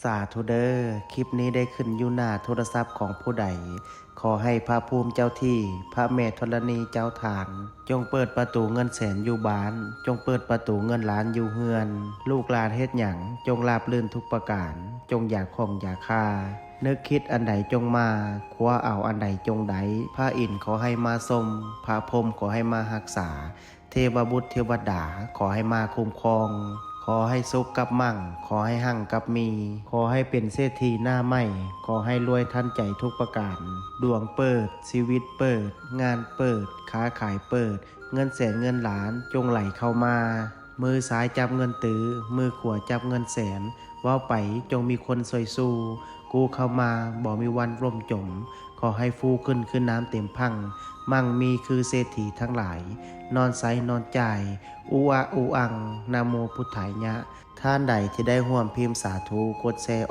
สาธุเดอร์คลิปนี้ได้ขึ้นอยู่หน้าโทรศัพท์ของผู้ใดขอให้พระภูมิเจ้าที่พระแม่ธรณีเจ้าทานจงเปิดประตูเงินแสนอยู่บ้านจงเปิดประตูเงินล้านอยู่เฮือนลูกหลานเฮ็ดหยังจงราบรื่นทุกประการจงอย่าข่มอย่าฆ่านึกคิดอันใดจงมาคว้าเอาอันใดจงไดพระอินทร์ขอให้มาทรงพระพรหมขอให้มารักษาเทวบุตรเทวดาขอให้มาคุ้มครองขอให้สุขกับมั่งขอให้หั่งกับมีขอให้เป็นเศรษฐีหน้าใหม่ขอให้รวยทันใจทุกประการดวงเปิดชีวิตเปิดงานเปิดค้าขายเปิดเงินแสนเงินล้านจงไหลเข้ามามือซ้ายจับเงินตื้อมือขวาจับเงินแสนว่าไปจงมีคนซอยสู้กูเข้ามาบ่มีวันร่มจมขอให้ฟูขึ้นน้ำเต็มพังมั่งมีคือเศรษฐีทั้งหลายนอนไซนอนใจอูอาอูอังนะโมพุทธายะท่านใดที่ได้ร่วมพิมพ์สาธุกดแชร์